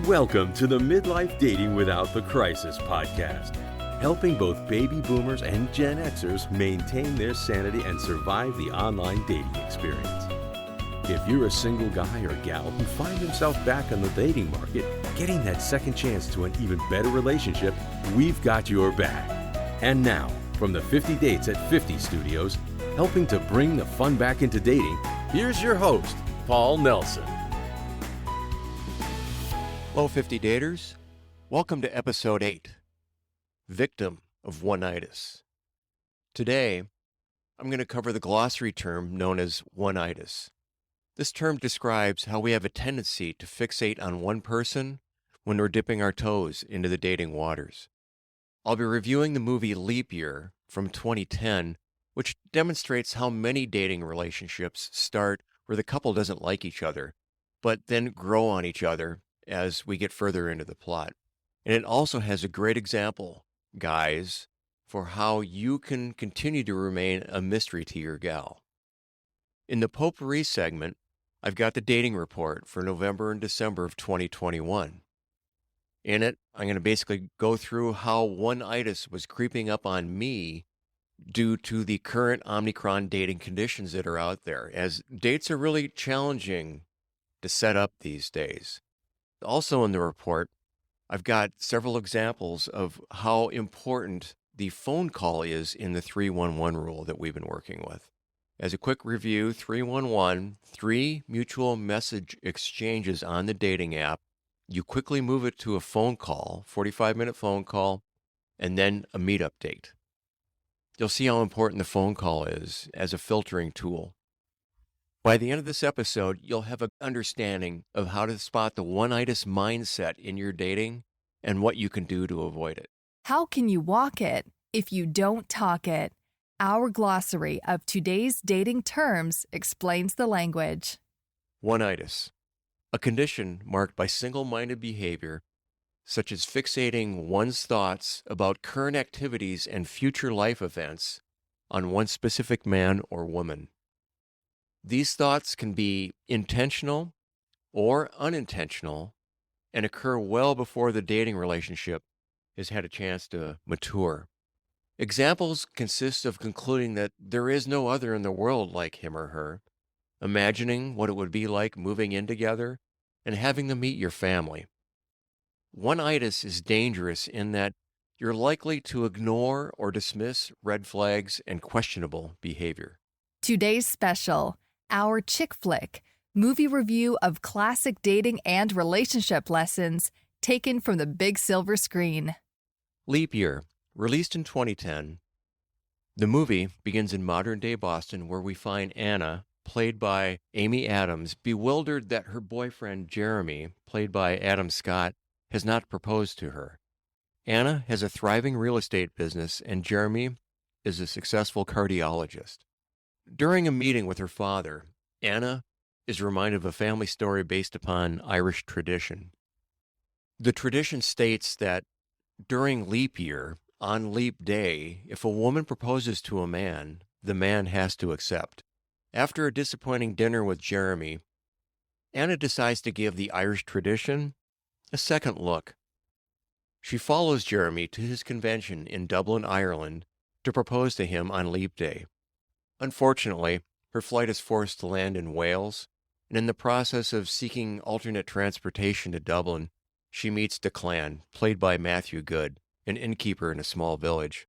Welcome to the Midlife Dating Without the Crisis podcast, helping both baby boomers and Gen Xers maintain their sanity and survive the online dating experience. If you're a single guy or gal who find himself back on the dating market, getting that second chance to an even better relationship, we've got your back. And now, from the 50 Dates at 50 studios, helping to bring the fun back into dating, here's your host, Paul Nelson. Hello, 50 daters. Welcome to episode 8, Victim of Oneitis. Today, I'm going to cover the glossary term known as Oneitis. This term describes how we have a tendency to fixate on one person when we're dipping our toes into the dating waters. I'll be reviewing the movie Leap Year from 2010, which demonstrates how many dating relationships start where the couple doesn't like each other, but then grow on each other as we get further into the plot. And it also has a great example, guys, for how you can continue to remain a mystery to your gal. In the potpourri segment, I've got the dating report for November and December of 2021. In it, I'm going to basically go through how Oneitis was creeping up on me due to the current Omicron dating conditions that are out there, as dates are really challenging to set up these days. Also in the report, I've got several examples of how important the phone call is in the 311 rule that we've been working with. As a quick review, 311, 3 mutual message exchanges on the dating app. You quickly move it to a phone call, 45-minute phone call, and then a meetup date. You'll see how important the phone call is as a filtering tool. By the end of this episode, you'll have an understanding of how to spot the Oneitis mindset in your dating and what you can do to avoid it. How can you walk it if you don't talk it? Our glossary of today's dating terms explains the language. Oneitis, a condition marked by single-minded behavior, such as fixating one's thoughts about current activities and future life events on one specific man or woman. These thoughts can be intentional or unintentional and occur well before the dating relationship has had a chance to mature. Examples consist of concluding that there is no other in the world like him or her, imagining what it would be like moving in together, and having them meet your family. Oneitis is dangerous in that you're likely to ignore or dismiss red flags and questionable behavior. Today's special, our chick flick, movie review of classic dating and relationship lessons taken from the big silver screen. Leap Year, released in 2010. The movie begins in modern-day Boston, where we find Anna, played by Amy Adams, bewildered that her boyfriend Jeremy, played by Adam Scott, has not proposed to her. Anna has a thriving real estate business, and Jeremy is a successful cardiologist. During a meeting with her father, Anna is reminded of a family story based upon Irish tradition. The tradition states that during leap year, on leap day, if a woman proposes to a man, the man has to accept. After a disappointing dinner with Jeremy, Anna decides to give the Irish tradition a second look. She follows Jeremy to his convention in Dublin, Ireland, to propose to him on leap day. Unfortunately, her flight is forced to land in Wales, and in the process of seeking alternate transportation to Dublin, she meets Declan, played by Matthew Good, an innkeeper in a small village.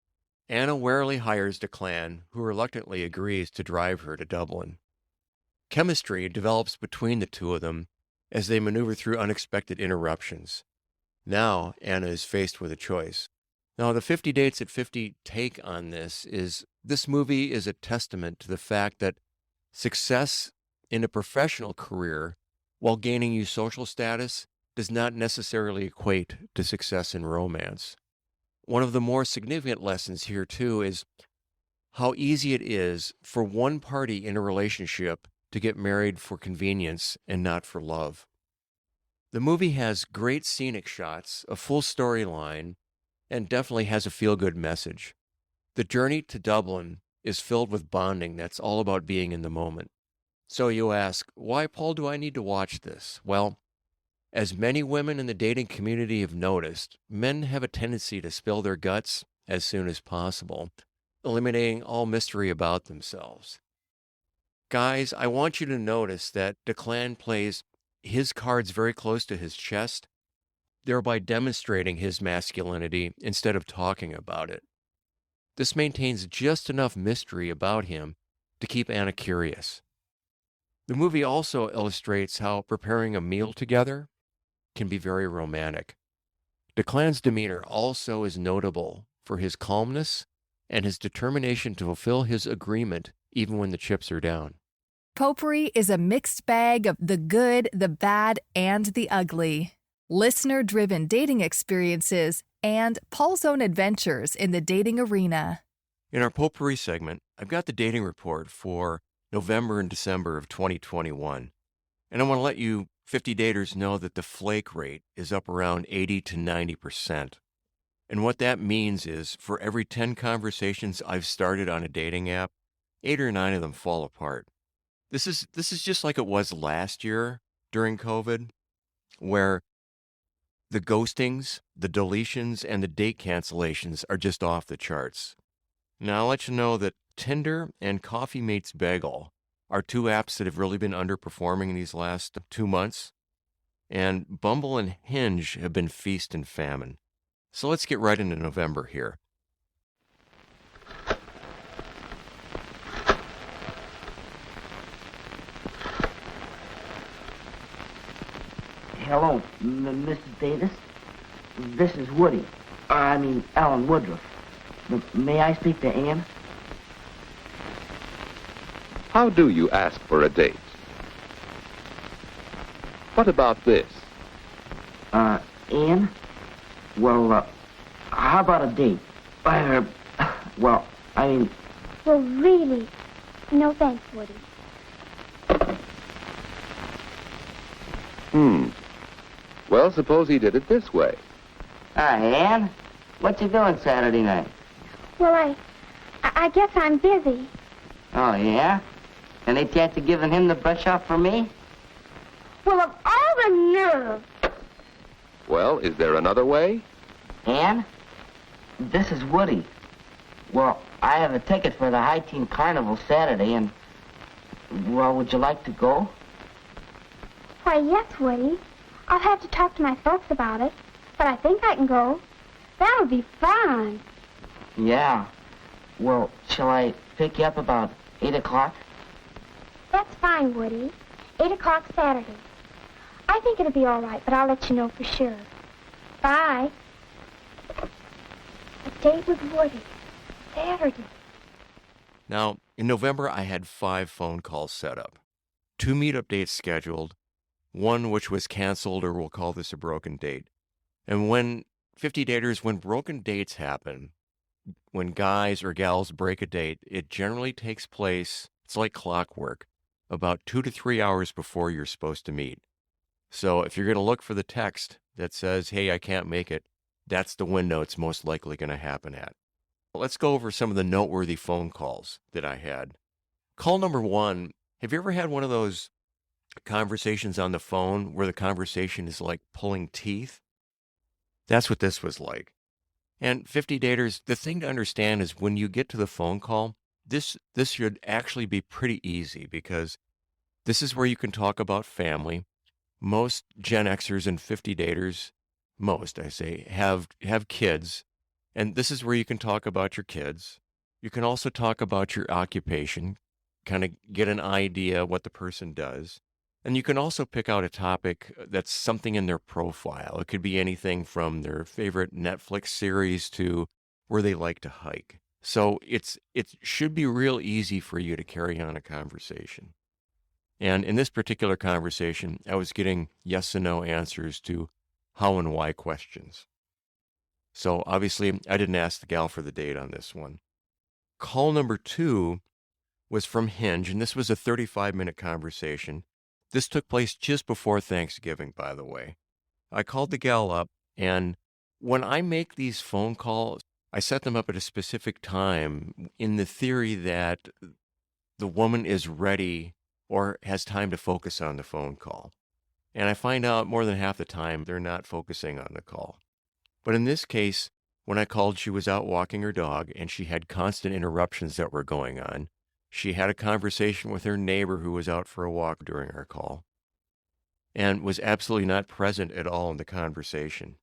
Anna warily hires Declan, who reluctantly agrees to drive her to Dublin. Chemistry develops between the two of them as they maneuver through unexpected interruptions. Now, Anna is faced with a choice. Now, the 50 Dates at 50 take on this movie is a testament to the fact that success in a professional career while gaining you social status does not necessarily equate to success in romance. One of the more significant lessons here, too, is how easy it is for one party in a relationship to get married for convenience and not for love. The movie has great scenic shots, a full storyline, and definitely has a feel-good message. The journey to Dublin is filled with bonding that's all about being in the moment. So you ask, why, Paul, do I need to watch this? Well, As many women in the dating community have noticed, men have a tendency to spill their guts as soon as possible, eliminating all mystery about themselves. Guys, I want you to notice that Declan plays his cards very close to his chest, thereby demonstrating his masculinity instead of talking about it. This maintains just enough mystery about him to keep Anna curious. The movie also illustrates how preparing a meal together can be very romantic. Declan's demeanor also is notable for his calmness and his determination to fulfill his agreement even when the chips are down. Potpourri is a mixed bag of the good, the bad, and the ugly. Listener-driven dating experiences and Paul's own adventures in the dating arena. In our Potpourri segment, I've got the dating report for November and December of 2021. And I want to let you 50 daters know that the flake rate is up around 80 to 90%. And what that means is for every 10 conversations I've started on a dating app, 8 or 9 of them fall apart. This is just like it was last year during COVID, where the ghostings, the deletions, and the date cancellations are just off the charts. Now, I'll let you know that Tinder and Coffee Mates Bagel are 2 apps that have really been underperforming these last 2 months. And Bumble and Hinge have been feast and famine. So let's get right into November here. Hello, Mrs. Davis. This is Woody. Alan Woodruff. May I speak to Ann? How do you ask for a date? What about this? Ann? Well, how about a date? Well, really? No thanks, Woody. Well, suppose he did it this way. Hi, Ann. What you doing Saturday night? Well, I guess I'm busy. Oh, yeah? Any chance of giving him the brush off for me? Well, of all the nerve. Well, is there another way? Ann? This is Woody. Well, I have a ticket for the High Teen Carnival Saturday, and... Well, would you like to go? Why, yes, Woody. I'll have to talk to my folks about it, but I think I can go. That would be fun. Yeah. Well, shall I pick you up about 8 o'clock? That's fine, Woody. 8 o'clock Saturday. I think it'll be all right, but I'll let you know for sure. Bye. A date with Woody. Saturday. Now, in November, I had 5 phone calls set up. 2 meetup dates scheduled, 1 which was canceled, or we'll call this a broken date. And when broken dates happen, when guys or gals break a date, it generally takes place, it's like clockwork, about 2 to 3 hours before you're supposed to meet. So if you're going to look for the text that says, hey, I can't make it, that's the window it's most likely going to happen at. Let's go over some of the noteworthy phone calls that I had. Call number 1, have you ever had one of those conversations on the phone where the conversation is like pulling teeth? That's what this was like. And 50 daters, the thing to understand is when you get to the phone call, this should actually be pretty easy, because this is where you can talk about family. Most Gen Xers and 50 daters, most I say, have kids. And this is where you can talk about your kids. You can also talk about your occupation, kind of get an idea what the person does. And you can also pick out a topic that's something in their profile. It could be anything from their favorite Netflix series to where they like to hike. So it should be real easy for you to carry on a conversation. And in this particular conversation, I was getting yes and no answers to how and why questions. So obviously, I didn't ask the gal for the date on this one. Call number 2 was from Hinge, and this was a 35-minute conversation. This took place just before Thanksgiving, by the way. I called the gal up, and when I make these phone calls, I set them up at a specific time in the theory that the woman is ready or has time to focus on the phone call. And I find out more than half the time they're not focusing on the call. But in this case, when I called, she was out walking her dog and she had constant interruptions that were going on. She had a conversation with her neighbor who was out for a walk during our call and was absolutely not present at all in the conversation.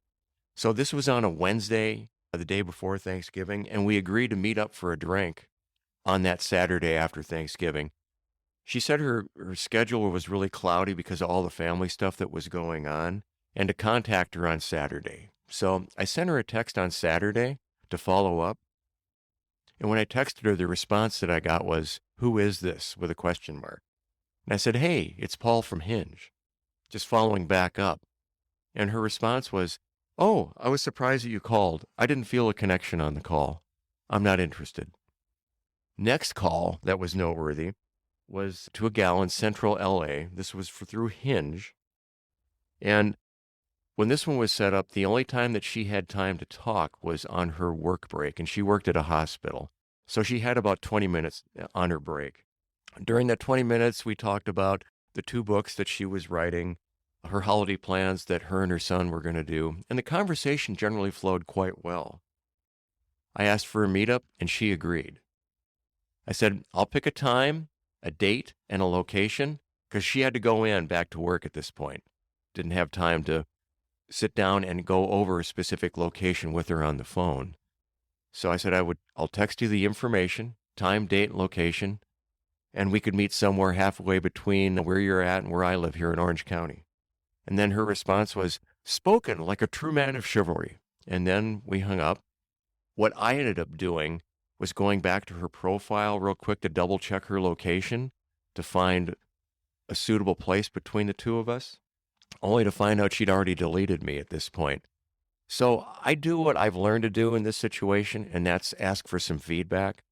So this was on a Wednesday, the day before Thanksgiving, and we agreed to meet up for a drink on that Saturday after Thanksgiving. She said her schedule was really cloudy because of all the family stuff that was going on, and to contact her on Saturday. So I sent her a text on Saturday to follow up. And when I texted her, the response that I got was, "Who is this?" with a question mark. And I said, "Hey, it's Paul from Hinge," just following back up. And her response was, "Oh, I was surprised that you called. I didn't feel a connection on the call. I'm not interested." Next call that was noteworthy was to a gal in central LA. This was through Hinge. And when this one was set up, the only time that she had time to talk was on her work break, and she worked at a hospital. So she had about 20 minutes on her break. During that 20 minutes, we talked about the 2 books that she was writing, her holiday plans that her and her son were going to do, and the conversation generally flowed quite well. I asked for a meetup, and she agreed. I said, "I'll pick a time, a date, and a location," because she had to go back to work at this point. Didn't have time to sit down and go over a specific location with her on the phone. So I said I'll text you the information, time, date, and location, and we could meet somewhere halfway between where you're at and where I live here in Orange County. And then her response was, "Spoken like a true man of chivalry." And then we hung up. What I ended up doing was going back to her profile real quick to double check her location to find a suitable place between the two of us, only to find out she'd already deleted me at this point. So I do what I've learned to do in this situation, and that's ask for some feedback.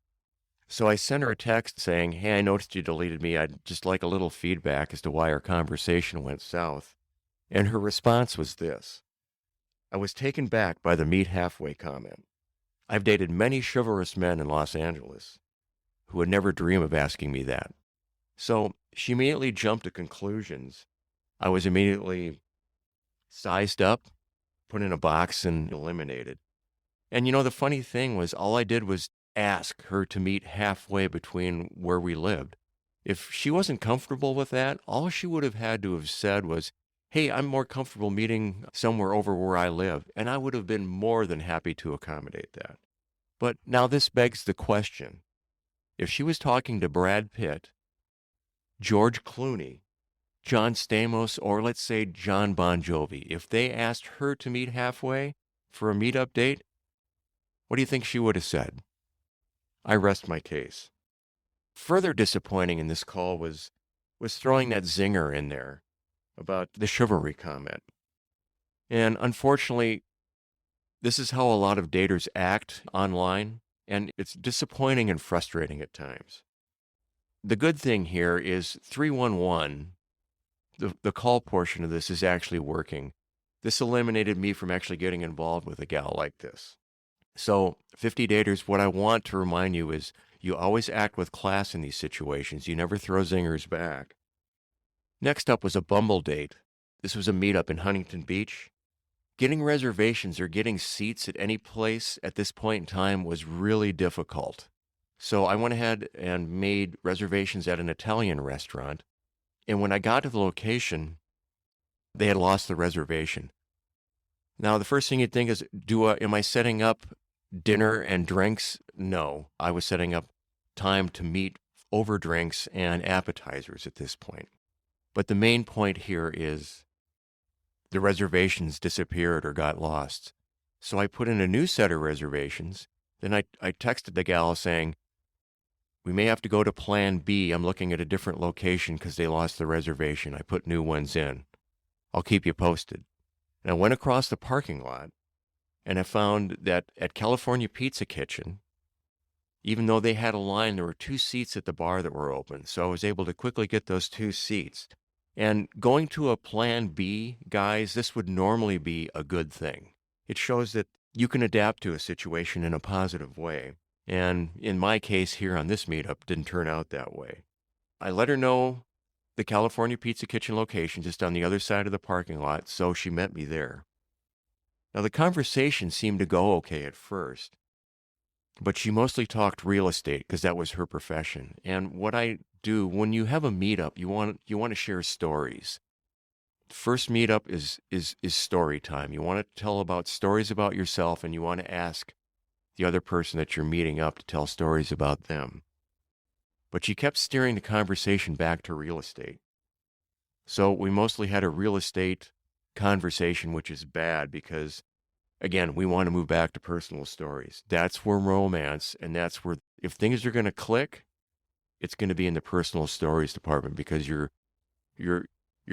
So I sent her a text saying, "Hey, I noticed you deleted me. I'd just like a little feedback as to why our conversation went south." And her response was this: "I was taken back by the meet halfway comment. I've dated many chivalrous men in Los Angeles who would never dream of asking me that." So she immediately jumped to conclusions. I was immediately sized up, put in a box, and eliminated. And the funny thing was, all I did was ask her to meet halfway between where we lived. If she wasn't comfortable with that, all she would have had to have said was, "Hey, I'm more comfortable meeting somewhere over where I live," and I would have been more than happy to accommodate that. But now this begs the question. If she was talking to Brad Pitt, George Clooney, John Stamos, or let's say John Bon Jovi, if they asked her to meet halfway for a meetup date, what do you think she would have said? I rest my case. Further disappointing in this call was throwing that zinger in there about the chivalry comment. And unfortunately, this is how a lot of daters act online, and it's disappointing and frustrating at times. The good thing here is 311, the call portion of this is actually working. This eliminated me from actually getting involved with a gal like this. So 50 daters, what I want to remind you is you always act with class in these situations. You never throw zingers back. Next up was a Bumble date. This was a meetup in Huntington Beach. Getting reservations or getting seats at any place at this point in time was really difficult. So I went ahead and made reservations at an Italian restaurant. And when I got to the location, they had lost the reservation. Now, the first thing you'd think is, am I setting up dinner and drinks? No, I was setting up time to meet over drinks and appetizers at this point. But the main point here is the reservations disappeared or got lost. So I put in a new set of reservations. Then I texted the gal saying, "We may have to go to plan B. I'm looking at a different location because they lost the reservation. I put new ones in. I'll keep you posted." And I went across the parking lot, and I found that at California Pizza Kitchen, even though they had a line, there were 2 seats at the bar that were open. So I was able to quickly get those 2 seats. And going to a plan B, guys, this would normally be a good thing. It shows that you can adapt to a situation in a positive way. And in my case here on this meetup, didn't turn out that way. I let her know the California Pizza Kitchen location just on the other side of the parking lot, so she met me there. Now, the conversation seemed to go okay at first, but she mostly talked real estate because that was her profession. And what I do when you have a meetup, you want to share stories. First meetup is story time. You want to tell about stories about yourself, and you want to ask the other person that you're meeting up to tell stories about them. But she kept steering the conversation back to real estate. So we mostly had a real estate conversation, which is bad because, again, we want to move back to personal stories. That's where romance, and that's where, if things are going to click, it's going to be in the personal stories department because you're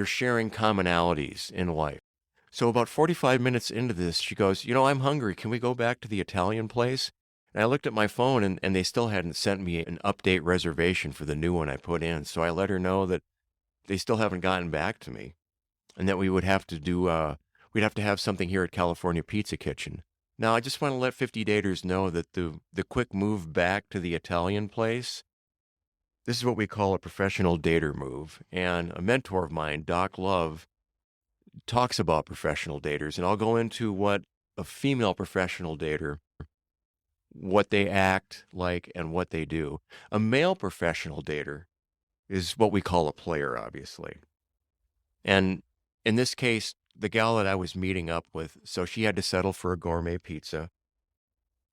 sharing commonalities in life. So about 45 minutes into this, she goes, I'm hungry. Can we go back to the Italian place? And I looked at my phone, and they still hadn't sent me an update reservation for the new one I put in. So I let her know that they still haven't gotten back to me and that we would have to do, we'd have to have something here at California Pizza Kitchen. Now, I just want to let 50 daters know that the quick move back to the Italian place, this is what we call a professional dater move. And a mentor of mine, Doc Love, talks about professional daters. And I'll go into what a female professional dater, what they act like and what they do. A male professional dater is what we call a player, obviously. And in this case, the gal that I was meeting up with, so she had to settle for a gourmet pizza.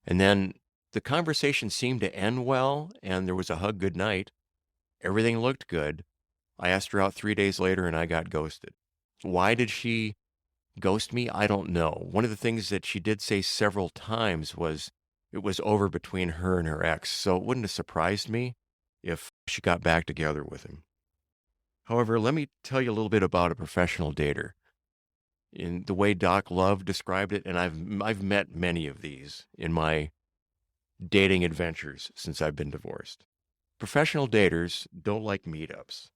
And then the conversation seemed to end well, and there was a hug goodnight. Everything looked good. I asked her out 3 days later, and I got ghosted. Why did she ghost me? I don't know. One of the things that she did say several times was it was over between her and her ex, so it wouldn't have surprised me if she got back together with him. However, let me tell you a little bit about a professional dater. In the way Doc Love described it, and I've met many of these in my dating adventures since I've been divorced. Professional daters don't like meetups.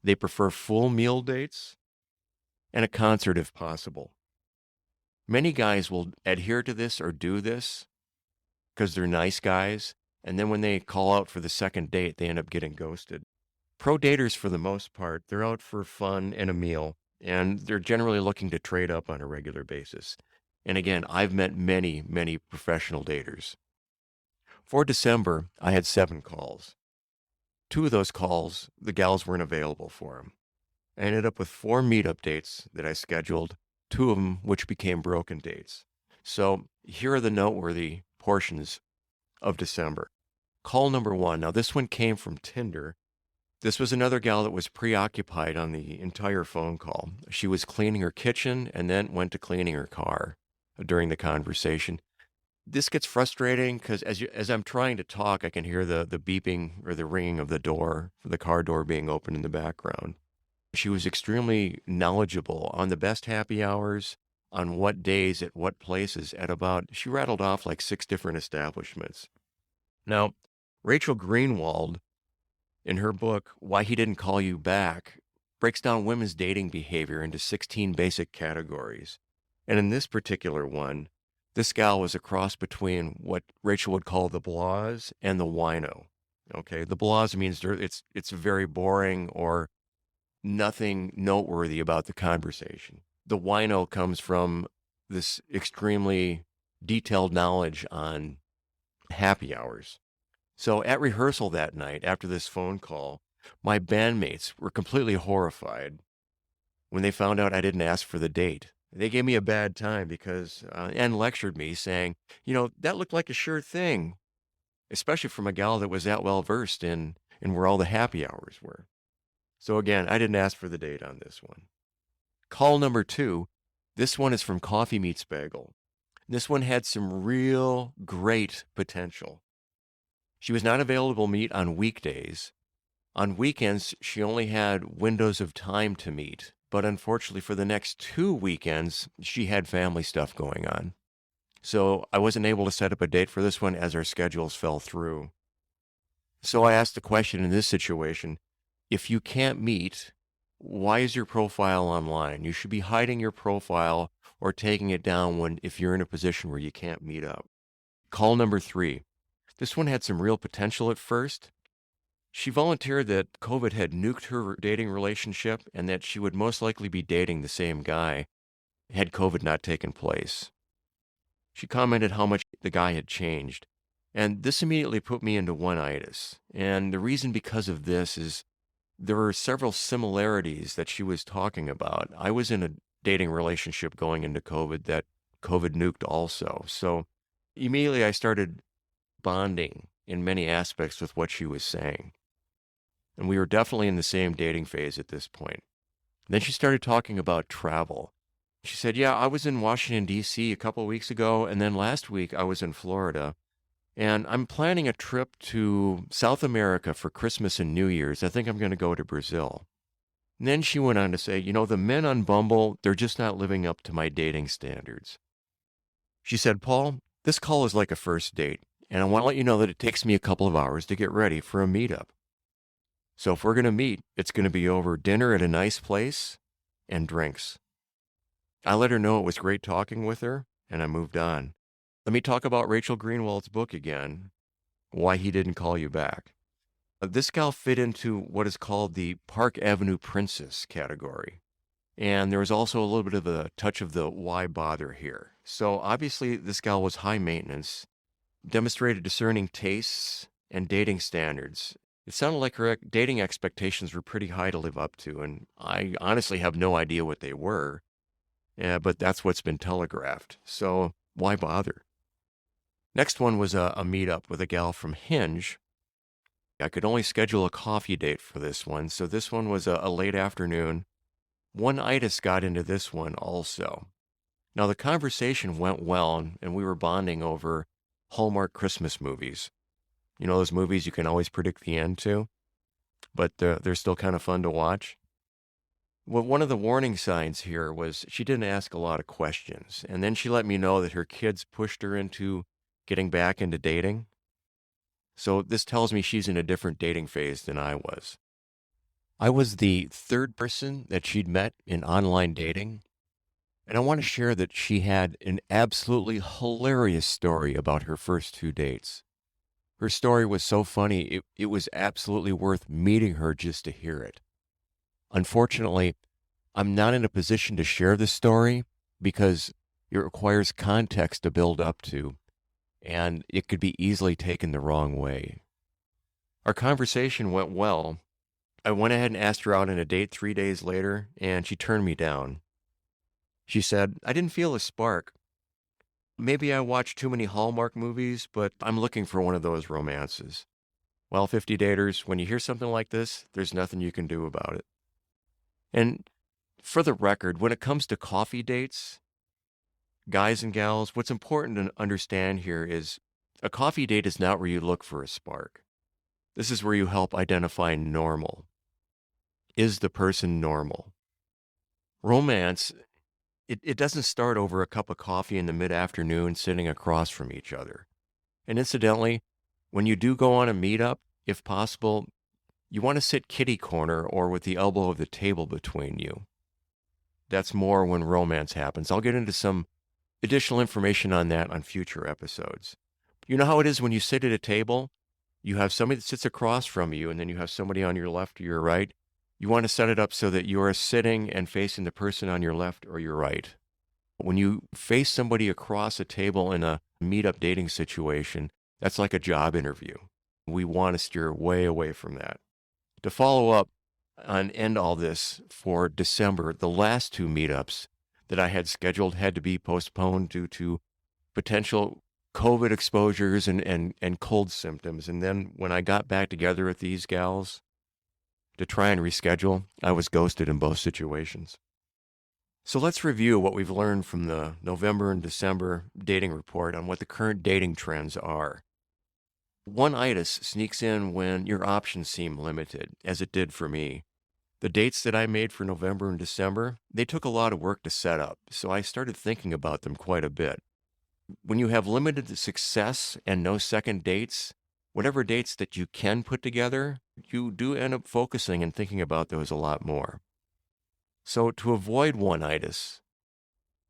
They prefer full meal dates and a concert if possible. Many guys will adhere to this or do this because they're nice guys, and then when they call out for the second date, they end up getting ghosted. Pro daters, for the most part, they're out for fun and a meal, and they're generally looking to trade up on a regular basis. And again, I've met many, many professional daters. For December, I had 7 calls. 2 of those calls, the gals weren't available for them. I ended up with 4 meetup dates that I scheduled, 2 of them which became broken dates. So here are the noteworthy portions of December. Call number 1. Now, this one came from Tinder. This was another gal that was preoccupied on the entire phone call. She was cleaning her kitchen and then went to cleaning her car during the conversation. This gets frustrating because as I'm trying to talk, I can hear the beeping or the ringing of the door, the car door being open in the background. She was extremely knowledgeable on the best happy hours, on what days, at what places, she rattled off like 6 different establishments. Now, Rachel Greenwald, in her book, Why He Didn't Call You Back, breaks down women's dating behavior into 16 basic categories. And in this particular one, this gal was a cross between what Rachel would call the blahs and the wino. Okay, the blahs means it's very boring or nothing noteworthy about the conversation. The wino comes from this extremely detailed knowledge on happy hours. So at rehearsal that night, after this phone call, my bandmates were completely horrified when they found out I didn't ask for the date. They gave me a bad time because, and lectured me saying, that looked like a sure thing, especially from a gal that was that well versed in where all the happy hours were. So again, I didn't ask for the date on this one. Call number 2, this one is from Coffee Meets Bagel. This one had some real great potential. She was not available to meet on weekdays. On weekends, she only had windows of time to meet, but unfortunately for the next 2 weekends, she had family stuff going on. So I wasn't able to set up a date for this one as our schedules fell through. So I asked the question in this situation, if you can't meet, why is your profile online? You should be hiding your profile or taking it down if you're in a position where you can't meet up. Call number 3. This one had some real potential at first. She volunteered that COVID had nuked her dating relationship and that she would most likely be dating the same guy had COVID not taken place. She commented how much the guy had changed. And this immediately put me into Oneitis. And the reason because of this is there were several similarities that she was talking about. I was in a dating relationship going into COVID that COVID nuked also. So immediately I started bonding in many aspects with what she was saying. And we were definitely in the same dating phase at this point. Then she started talking about travel. She said, yeah, I was in Washington, D.C. a couple of weeks ago, and then last week I was in Florida. And I'm planning a trip to South America for Christmas and New Year's. I think I'm going to go to Brazil. And then she went on to say, the men on Bumble, they're just not living up to my dating standards. She said, Paul, this call is like a first date, and I want to let you know that it takes me a couple of hours to get ready for a meetup. So if we're going to meet, it's going to be over dinner at a nice place and drinks. I let her know it was great talking with her, and I moved on. Let me talk about Rachel Greenwald's book again, Why He Didn't Call You Back. This gal fit into what is called the Park Avenue Princess category. And there was also a little bit of a touch of the why bother here. So obviously this gal was high maintenance, demonstrated discerning tastes and dating standards. It sounded like her dating expectations were pretty high to live up to, and I honestly have no idea what they were, but that's what's been telegraphed. So why bother? Next one was a meetup with a gal from Hinge. I could only schedule a coffee date for this one, so this one was a late afternoon. Oneitis got into this one also. Now, the conversation went well, and we were bonding over Hallmark Christmas movies. Those movies you can always predict the end to, but they're still kind of fun to watch. Well, one of the warning signs here was she didn't ask a lot of questions, and then she let me know that her kids pushed her into getting back into dating. So this tells me she's in a different dating phase than I was. I was the third person that she'd met in online dating, and I want to share that she had an absolutely hilarious story about her first 2 dates. Her story was so funny, it was absolutely worth meeting her just to hear it. Unfortunately, I'm not in a position to share this story because it requires context to build up to, and it could be easily taken the wrong way. Our conversation went well. I went ahead and asked her out on a date 3 days later, and she turned me down. She said, I didn't feel a spark. Maybe I watched too many Hallmark movies, but I'm looking for one of those romances. Well, 50 daters, when you hear something like this, there's nothing you can do about it. And for the record, when it comes to coffee dates, guys and gals, what's important to understand here is a coffee date is not where you look for a spark. This is where you help identify normal. Is the person normal? Romance, it doesn't start over a cup of coffee in the mid-afternoon sitting across from each other. And incidentally, when you do go on a meetup, if possible, you want to sit kitty corner or with the elbow of the table between you. That's more when romance happens. I'll get into some additional information on that on future episodes. You know how it is when you sit at a table? You have somebody that sits across from you, and then you have somebody on your left or your right. You want to set it up so that you are sitting and facing the person on your left or your right. When you face somebody across a table in a meetup dating situation, that's like a job interview. We want to steer way away from that. To follow up and end all this for December, the last 2 meetups that I had scheduled had to be postponed due to potential COVID exposures and cold symptoms. And then when I got back together with these gals to try and reschedule, I was ghosted in both situations. So let's review what we've learned from the November and December dating report on what the current dating trends are. Oneitis sneaks in when your options seem limited, as it did for me. The dates that I made for November and December, they took a lot of work to set up, so I started thinking about them quite a bit. When you have limited success and no second dates, whatever dates that you can put together, you do end up focusing and thinking about those a lot more. So to avoid Oneitis,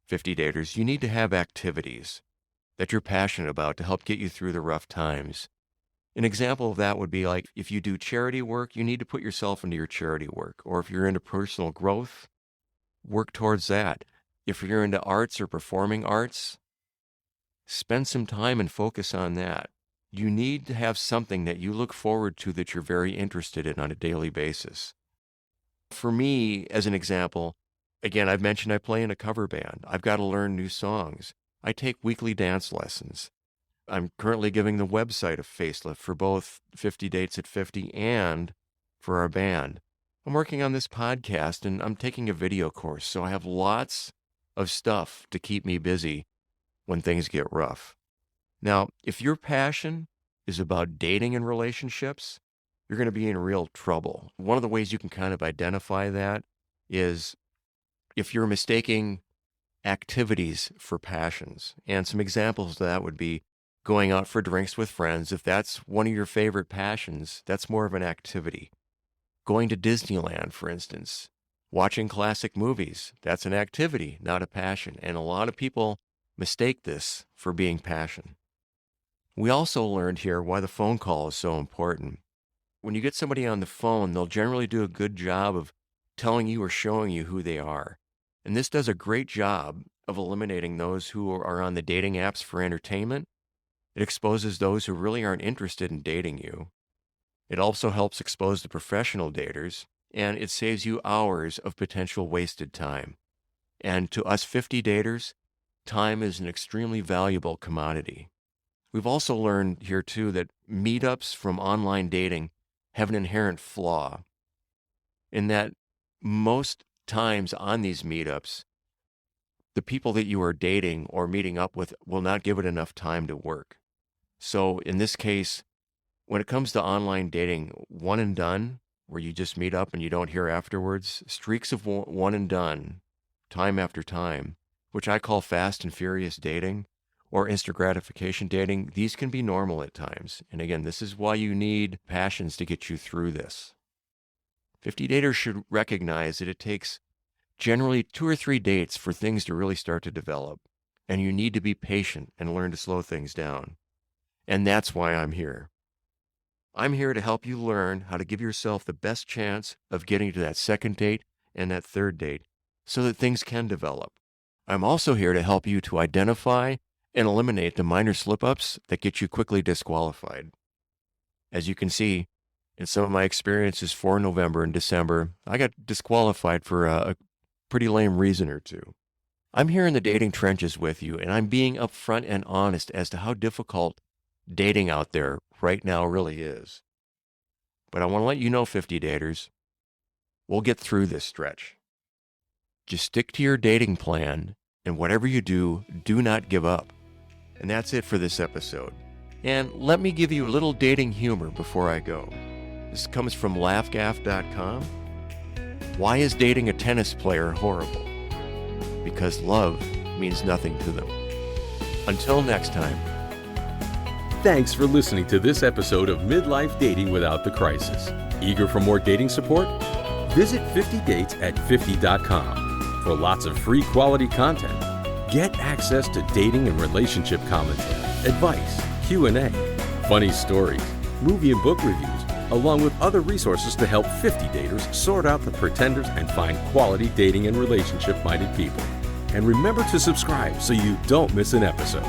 50 daters, you need to have activities that you're passionate about to help get you through the rough times. An example of that would be like if you do charity work, you need to put yourself into your charity work. Or if you're into personal growth, work towards that. If you're into arts or performing arts, spend some time and focus on that. You need to have something that you look forward to that you're very interested in on a daily basis. For me, as an example, again, I've mentioned I play in a cover band. I've got to learn new songs. I take weekly dance lessons. I'm currently giving the website a facelift for both 50 Dates at 50 and for our band. I'm working on this podcast and I'm taking a video course, so I have lots of stuff to keep me busy when things get rough. Now, if your passion is about dating and relationships, you're going to be in real trouble. One of the ways you can kind of identify that is if you're mistaking activities for passions. And some examples of that would be going out for drinks with friends. If that's one of your favorite passions, that's more of an activity. Going to Disneyland, for instance, watching classic movies, that's an activity, not a passion. And a lot of people mistake this for being passion. We also learned here why the phone call is so important. When you get somebody on the phone, they'll generally do a good job of telling you or showing you who they are. And this does a great job of eliminating those who are on the dating apps for entertainment. It exposes those who really aren't interested in dating you. It also helps expose the professional daters, and it saves you hours of potential wasted time. And to us 50 daters, time is an extremely valuable commodity. We've also learned here, too, that meetups from online dating have an inherent flaw in that most times on these meetups, the people that you are dating or meeting up with will not give it enough time to work. So in this case, when it comes to online dating, one and done, where you just meet up and you don't hear afterwards, streaks of one and done, time after time, which I call fast and furious dating or instant gratification dating, these can be normal at times. And again, this is why you need passions to get you through this. 50 daters should recognize that it takes generally 2 or 3 dates for things to really start to develop. And you need to be patient and learn to slow things down. And that's why I'm here. I'm here to help you learn how to give yourself the best chance of getting to that second date and that third date so that things can develop. I'm also here to help you to identify and eliminate the minor slip-ups that get you quickly disqualified. As you can see, in some of my experiences for November and December, I got disqualified for a pretty lame reason or two. I'm here in the dating trenches with you, and I'm being upfront and honest as to how difficult dating out there right now really is. But I want to let you know, 50 daters, we'll get through this stretch. Just stick to your dating plan, and whatever you do, do not give up. And that's it for this episode. And let me give you a little dating humor before I go. This comes from laughgaff.com. Why is dating a tennis player horrible? Because love means nothing to them. Until next time. Thanks for listening to this episode of Midlife Dating Without the Crisis. Eager for more dating support? Visit 50dates@50.com for lots of free quality content. Get access to dating and relationship commentary, advice, Q&A, funny stories, movie and book reviews, along with other resources to help 50 daters sort out the pretenders and find quality dating and relationship-minded people. And remember to subscribe so you don't miss an episode.